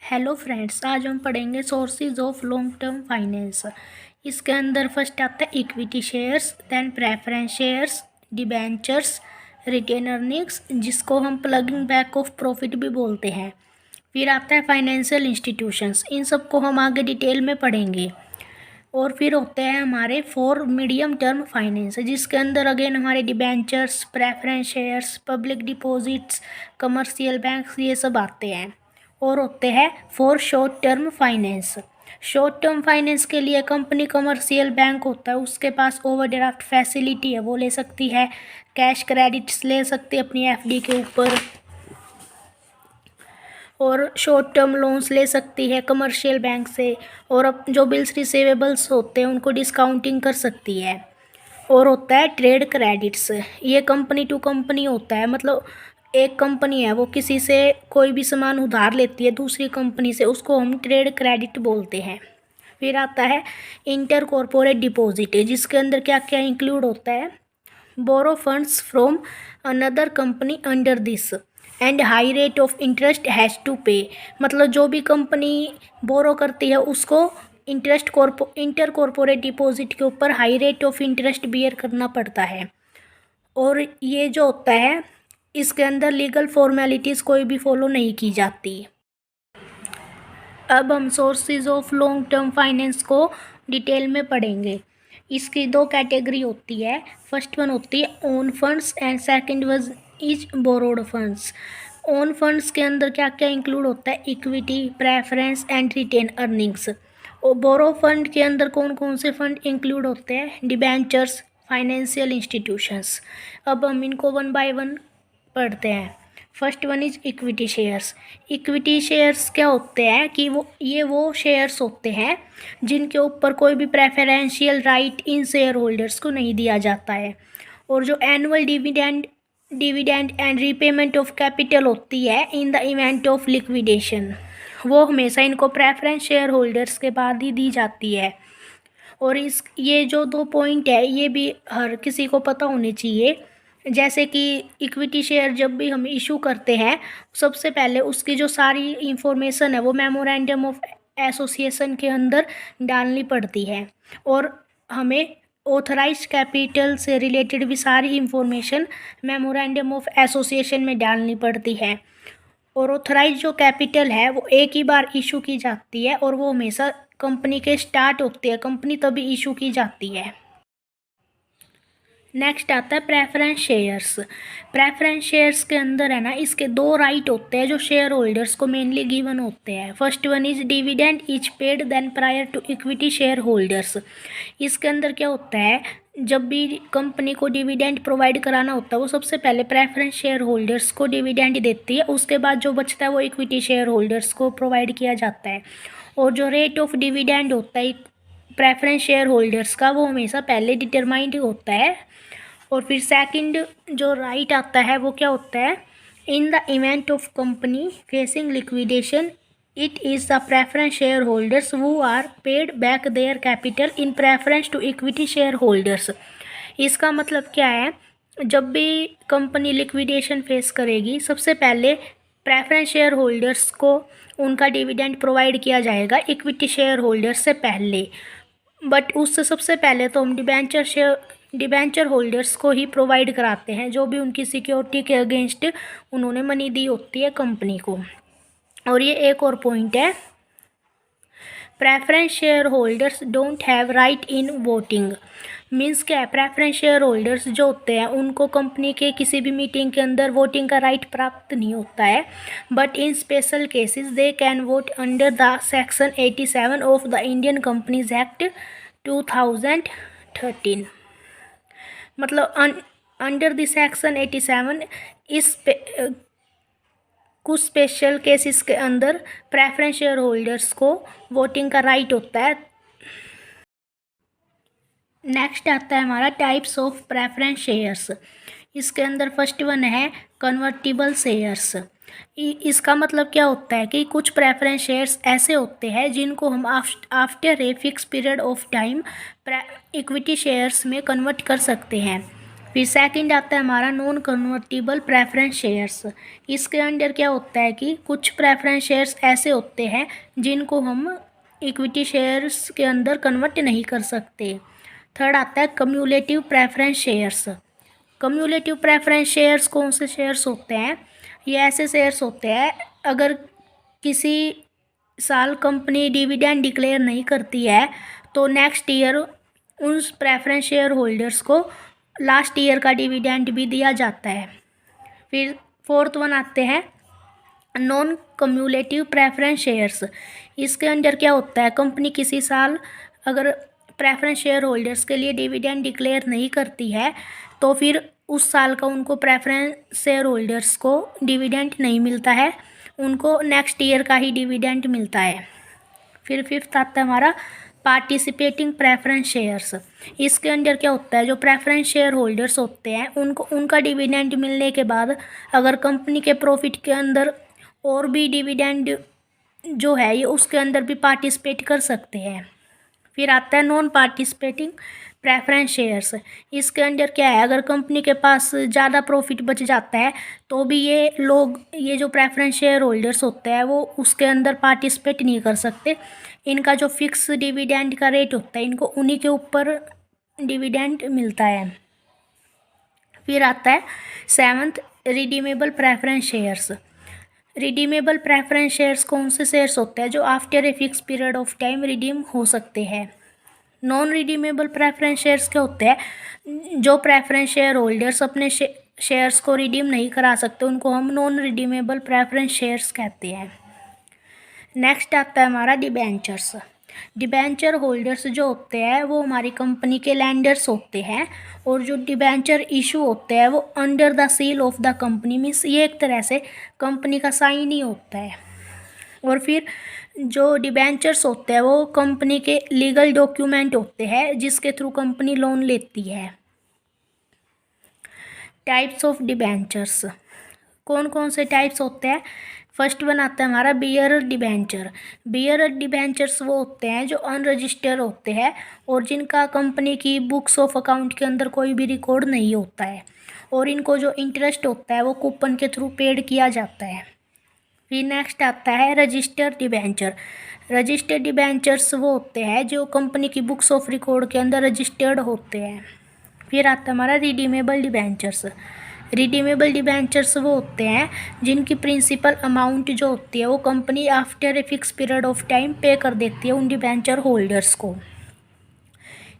Hello friends, आज हम पढ़ेंगे sources of long term finance. इसके अंदर फर्स्ट आता है equity shares, then preference shares, debentures, retain earnings जिसको हम प्लगिंग बैक ऑफ प्रॉफिट भी बोलते हैं। फिर आता है फाइनेंशियल इंस्टीट्यूशंस, इन सबको हम आगे डिटेल में पढ़ेंगे। और फिर होते हैं हमारे फॉर मीडियम टर्म फाइनेंस, जिसके अंदर अगेन हमारे debentures, preference shares, public deposits, commercial banks ये सब आते हैं। और होते हैं for short term finance. Short term finance के लिए कंपनी कमर्शियल बैंक होता है, उसके पास ओवरड्राफ्ट फैसिलिटी है, वो ले सकती है। कैश क्रेडिट्स ले सकती है अपनी एफडी के ऊपर, और शॉर्ट टर्म लोन्स ले सकती है कमर्शियल बैंक से। और अब जो बिल्स रिसीवेबल्स होते हैं उनको डिस्काउंटिंग कर सकती है। और होता है ट्रेड क्रेडिट्स, ये कंपनी टू कंपनी होता है, मतलब एक कंपनी है वो किसी से कोई भी सामान उधार लेती है दूसरी कंपनी से, उसको हम ट्रेड क्रेडिट बोलते हैं। फिर आता है इंटर कॉर्पोरेट डिपॉजिट, जिसके अंदर क्या क्या इंक्लूड होता है। Borrow funds from another company under this and high rate of interest has to pay, मतलब जो भी कंपनी बोरो करती है उसको इंटर कॉर्पोरेट डिपॉजिट के ऊपर high rate of interest bear करना पड़ता है। और ये जो होता है इसके अंदर लीगल फॉर्मेलिटीज़ कोई भी फॉलो नहीं की जाती। अब हम sources of long term finance को डिटेल में पढ़ेंगे। इसकी दो कैटेगरी होती है, फर्स्ट वन होती है own funds and second one is borrowed funds. Own funds के अंदर क्या क्या इंक्लूड होता है, equity, preference and retain earnings. और बोरो फंड के अंदर कौन कौन से फंड इंक्लूड होते हैं, डिबेंचर्स, फाइनेंशियल इंस्टीट्यूशंस। अब हम इनको वन बाय वन पढ़ते हैं। First one is equity shares. Equity shares क्या होते हैं कि वो शेयर्स होते हैं जिनके ऊपर कोई भी प्रेफरेंशियल राइट इन शेयर होल्डर्स को नहीं दिया जाता है। और जो annual dividend and repayment of capital होती है in the event of liquidation, वो हमेशा इनको प्रेफरेंस शेयर होल्डर्स के बाद ही दी जाती है। और ये जो दो पॉइंट है ये भी हर किसी को पता होने चाहिए। जैसे कि इक्विटी शेयर जब भी हम इशू करते हैं, सबसे पहले उसकी जो सारी इंफॉर्मेशन है वो मेमोरेंडम ऑफ एसोसिएशन के अंदर डालनी पड़ती है। और हमें ऑथराइज्ड कैपिटल से रिलेटेड भी सारी इंफॉर्मेशन मेमोरेंडम ऑफ एसोसिएशन में डालनी पड़ती है। और ऑथराइज जो कैपिटल है वो एक ही बार इशू की जाती है, और वो हमेशा कंपनी के स्टार्ट होती है, कंपनी तभी इशू की जाती है। नेक्स्ट आता है प्रेफरेंस शेयर्स। प्रेफरेंस शेयर्स के अंदर है ना, इसके दो राइट होते हैं जो शेयर होल्डर्स को मेनली गिवन होते हैं। First one is dividend is paid then prior to equity share holders. इसके अंदर क्या होता है, जब भी कंपनी को डिविडेंड प्रोवाइड कराना होता है वो सबसे पहले प्रेफरेंस शेयर होल्डर्स को डिविडेंड देती है, उसके बाद जो बचता है वो इक्विटी शेयर होल्डर्स को प्रोवाइड किया जाता है। और जो रेट ऑफ डिविडेंड होता है प्रेफरेंस शेयर होल्डर्स का वो हमेशा पहले डिटरमाइंड होता है। और फिर सेकंड जो राइट आता है वो क्या होता है, in the event of company facing liquidation it is the preference share holders who are paid back their capital in preference to equity share holders. इसका मतलब क्या है, जब भी कंपनी लिक्विडेशन फेस करेगी सबसे पहले प्रेफरेंस शेयर होल्डर्स को उनका डिविडेंड प्रोवाइड किया जाएगा इक्विटी शेयर होल्डर्स से पहले। बट उससे सबसे पहले तो हम डिबेंचर होल्डर्स को ही प्रोवाइड कराते हैं, जो भी उनकी सिक्योरिटी के अगेंस्ट उन्होंने मनी दी होती है कंपनी को। और ये एक और पॉइंट है, preference share holders don't have right in voting. Means क्या है, प्रेफरेंस शेयर होल्डर्स जो होते हैं उनको कंपनी के किसी भी मीटिंग के अंदर वोटिंग का राइट प्राप्त नहीं होता है। But in special cases they can vote under the section 87 of the Indian companies act 2013। मतलब अंडर द सेक्शन 87 इस कुछ स्पेशल केसेस के अंदर प्रेफरेंस शेयर होल्डर्स को वोटिंग का राइट होता है। नेक्स्ट आता है हमारा टाइप्स ऑफ प्रेफरेंस शेयर्स। इसके अंदर फर्स्ट वन है कन्वर्टिबल शेयर्स। इसका मतलब क्या होता है कि कुछ प्रेफरेंस शेयर्स ऐसे होते हैं जिनको हम after a fix period of time equity shares में कन्वर्ट कर सकते हैं। फिर सेकंड आता है हमारा नॉन कन्वर्टिबल प्रेफरेंस शेयर्स। इसके अंदर क्या होता है कि कुछ प्रेफरेंस शेयर्स ऐसे होते हैं जिनको हम इक्विटी शेयर्स के अंदर कन्वर्ट नहीं कर सकते। थर्ड आता है cumulative preference shares. Cumulative preference shares कौन से शेयर्स होते हैं? ये ऐसे शेयर्स होते हैं अगर किसी साल कंपनी डिविडेंड डिक्लेयर नहीं करती है तो नेक्स्ट ईयर उन प्रेफरेंस शेयर होल्डर्स को लास्ट ईयर का डिविडेंड भी दिया जाता है। फिर फोर्थ वन आते हैं नॉन कम्युलेटिव प्रेफरेंस शेयर्स। इसके अंदर क्या होता है, कंपनी किसी साल अगर प्रेफरेंस शेयर होल्डर्स के लिए डिविडेंड डिक्लेयर नहीं करती है तो फिर उस साल का उनको प्रेफरेंस शेयर होल्डर्स को डिविडेंड नहीं मिलता है, उनको नेक्स्ट ईयर का ही डिविडेंड मिलता है। फिर फिफ्थ आता है हमारा पार्टिसिपेटिंग प्रेफरेंस शेयर्स। इसके अंदर क्या होता है, जो प्रेफरेंस शेयर होल्डर्स होते हैं उनको उनका डिविडेंड मिलने के बाद अगर कंपनी के प्रॉफिट के अंदर और भी डिविडेंड जो है ये उसके अंदर भी पार्टिसिपेट कर सकते हैं। फिर आता है नॉन पार्टिसिपेटिंग प्रेफरेंस शेयर्स। इसके अंदर क्या है, अगर कंपनी के पास ज़्यादा प्रॉफिट बच जाता है तो भी ये जो प्रेफरेंस शेयर होल्डर्स होते हैं वो उसके अंदर पार्टिसिपेट नहीं कर सकते। इनका जो फिक्स डिविडेंड का रेट होता है इनको उन्हीं के ऊपर डिविडेंड मिलता है। फिर आता है seventh redeemable preference shares. Redeemable preference shares कौन से शेयर्स होते हैं जो after a fix period of time redeem हो सकते हैं। नॉन रिडीमेबल प्रेफरेंस शेयर्स क्या होते हैं, जो प्रेफरेंस शेयर होल्डर्स अपने शेयर्स को रिडीम नहीं करा सकते उनको हम नॉन रिडीमेबल प्रेफरेंस शेयर्स कहते हैं। नेक्स्ट आता है हमारा डिबेंचर्स। डिबेंचर होल्डर्स जो होते हैं वो हमारी कंपनी के लैंडर्स होते हैं और जो डिबेंचर इशू होते हैं वो under the seal of the company, means ये एक तरह से कंपनी का साइन ही होता है। और फिर जो डिबेंचर्स होते हैं वो कंपनी के लीगल डॉक्यूमेंट होते हैं जिसके थ्रू कंपनी लोन लेती है। टाइप्स ऑफ डिबेंचर्स कौन कौन से टाइप्स होते हैं? फर्स्ट वन आता है हमारा बियरर डिबेंचर। बियरर डिबेंचर्स वो होते हैं जो अनरजिस्टर्ड होते हैं और जिनका कंपनी की बुक्स ऑफ अकाउंट के अंदर कोई भी रिकॉर्ड नहीं होता है और इनको जो इंटरेस्ट होता है वो कूपन के थ्रू पेड किया जाता है। फिर नेक्स्ट आता है रजिस्टर्ड डिबेंचर। रजिस्टर्ड डिबेंचर्स वो होते हैं जो कंपनी की बुक्स ऑफ रिकॉर्ड के अंदर रजिस्टर्ड होते हैं। फिर आता है हमारा रिडीमेबल डिबेंचर्स। रिडीमेबल डिबेंचर्स वो होते हैं जिनकी प्रिंसिपल अमाउंट जो होती है वो company after a fix period of time पे कर देती है उन डिबेंचर होल्डर्स को।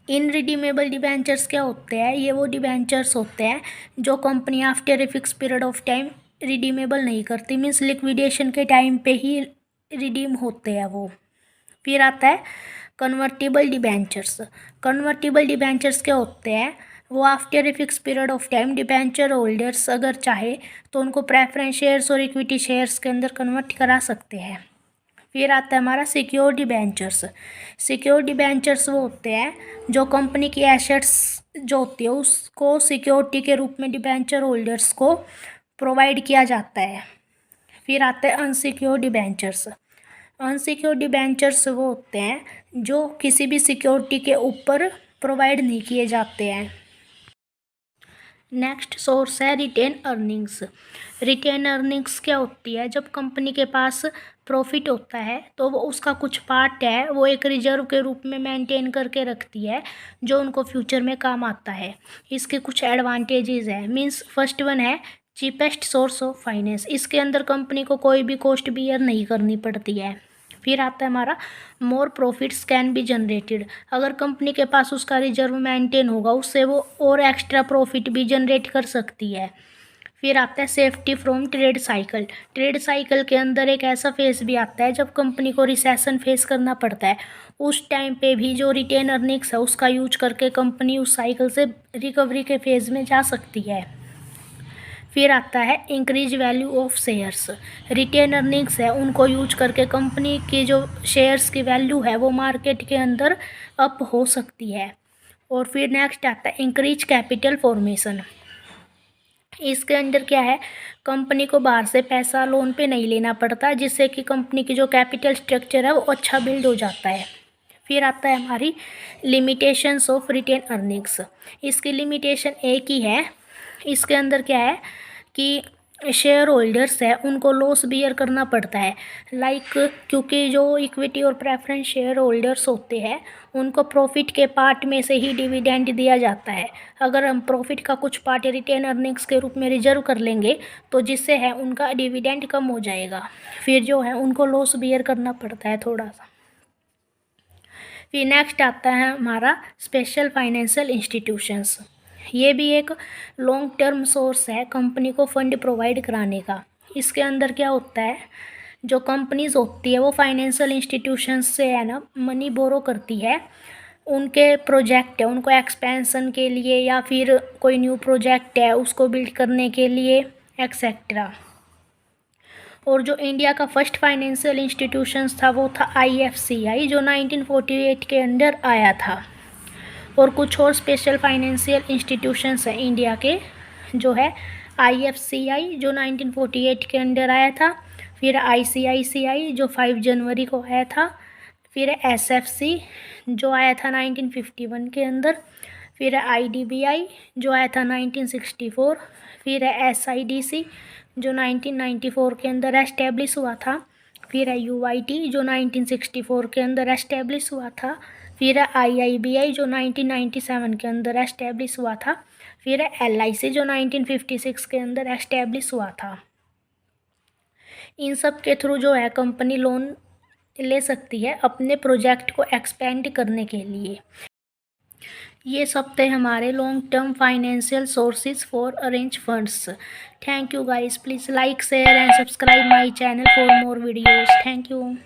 इन रिडीमेबल डिबेंचर्स क्या होते हैं, ये वो डिबेंचर्स होते हैं जो company after a fix period of time redeemable नहीं करती, मीन्स लिक्विडेशन के टाइम पे ही रिडीम होते हैं वो। फिर आता है कन्वर्टिबल डिबेंचर्स। कन्वर्टिबल डिबेंचर्स क्या होते हैं, वो after a fix period of time debenture holders अगर चाहे तो उनको प्रेफरेंस शेयर्स और इक्विटी शेयर्स के अंदर कन्वर्ट करा सकते हैं। फिर आता है हमारा सिक्योर डिबेंचर्स। सिक्योर डिबेंचर्स वो होते हैं जो कंपनी की एसेट्स जो होती है उसको सिक्योरिटी के रूप में डिबेंचर होल्डर्स को प्रोवाइड किया जाता है। फिर आता है अनसिक्योर डिबेंचर्स। अनसिक्योर डिबेंचर्स वो होते हैं जो किसी भी सिक्योरिटी के ऊपर प्रोवाइड नहीं किए जाते हैं। नेक्स्ट सोर्स है रिटेन अर्निंग्स। रिटेन अर्निंग्स क्या होती है, जब कंपनी के पास प्रॉफिट होता है तो वो उसका कुछ पार्ट है वो एक रिजर्व के रूप में मेंटेन करके रखती है जो उनको फ्यूचर में काम आता है। इसके कुछ एडवांटेजेस हैं, मींस फर्स्ट वन है चीपेस्ट सोर्स ऑफ फाइनेंस। इसके अंदर कंपनी को कोई भी कॉस्ट बियर नहीं करनी पड़ती है। फिर आता है हमारा मोर प्रॉफिट्स कैन बी जनरेटेड। अगर कंपनी के पास उसका रिजर्व मेंटेन होगा उससे वो और एक्स्ट्रा प्रॉफिट भी जनरेट कर सकती है। फिर आता है safety from trade cycle. Trade cycle के अंदर एक ऐसा फेस भी आता है जब कंपनी को रिसेशन फेस करना पड़ता है, उस टाइम पे भी जो रिटेन अर्निंग्स है उसका यूज करके कंपनी उस साइकिल से रिकवरी के फेज़ में जा सकती है। फिर आता है increase value of shares. Retain earnings है उनको यूज करके कंपनी की जो शेयर्स की वैल्यू है वो मार्केट के अंदर अप हो सकती है। और फिर नेक्स्ट आता है इंक्रीज कैपिटल फॉर्मेशन। इसके अंदर क्या है, कंपनी को बाहर से पैसा लोन पे नहीं लेना पड़ता जिससे कि कंपनी की जो कैपिटल स्ट्रक्चर है वो अच्छा बिल्ड हो जाता है। फिर आता है हमारी लिमिटेशंस ऑफ रिटेन अर्निंग्स। इसकी लिमिटेशन एक ही है, इसके अंदर क्या है कि शेयर होल्डर्स है उनको लॉस बियर करना पड़ता है। क्योंकि जो इक्विटी और प्रेफरेंस शेयर होल्डर्स होते हैं उनको प्रॉफिट के पार्ट में से ही डिविडेंड दिया जाता है। अगर हम प्रॉफिट का कुछ पार्ट रिटेन अर्निंग्स के रूप में रिजर्व कर लेंगे तो जिससे है उनका डिविडेंड कम हो जाएगा, फिर जो है उनको लॉस बियर करना पड़ता है थोड़ा सा। फिर नेक्स्ट आता है हमारा स्पेशल फाइनेंशियल इंस्टीट्यूशंस। ये भी एक लॉन्ग टर्म सोर्स है कंपनी को फंड प्रोवाइड कराने का। इसके अंदर क्या होता है, जो कंपनीज होती है वो फाइनेंशियल इंस्टीट्यूशंस से है ना मनी बोरो करती है। उनके प्रोजेक्ट है उनको एक्सपेंशन के लिए या फिर कोई न्यू प्रोजेक्ट है उसको बिल्ड करने के लिए एक्सेट्रा। और जो इंडिया का फर्स्ट फाइनेंशियल इंस्टीट्यूशंस था वो था IFCI जो 1948 के अंदर आया था। और कुछ और स्पेशल फाइनेंशियल इंस्टीट्यूशंस हैं इंडिया के, जो है IFCI जो 1948 के अंदर आया था, फिर ICICI जो 5 जनवरी को आया था, फिर SFC जो आया था 1951 के अंदर, फिर IDBI जो आया था 1964, फिर SIDC जो 1994 के अंदर एस्टेब्लिश हुआ था, फिर UIT जो 1964 के अंदर एस्टेब्लिश हुआ था, फिर IIBI जो 1997 के अंदर एस्टेब्लिश हुआ था, फिर LIC जो 1956 के अंदर एस्टेब्लिश हुआ था। इन सब के थ्रू जो है कंपनी लोन ले सकती है अपने प्रोजेक्ट को एक्सपेंड करने के लिए। ये सब थे हमारे long term financial sources for arrange funds. Thank you guys, please like share and subscribe my channel for more videos. Thank you.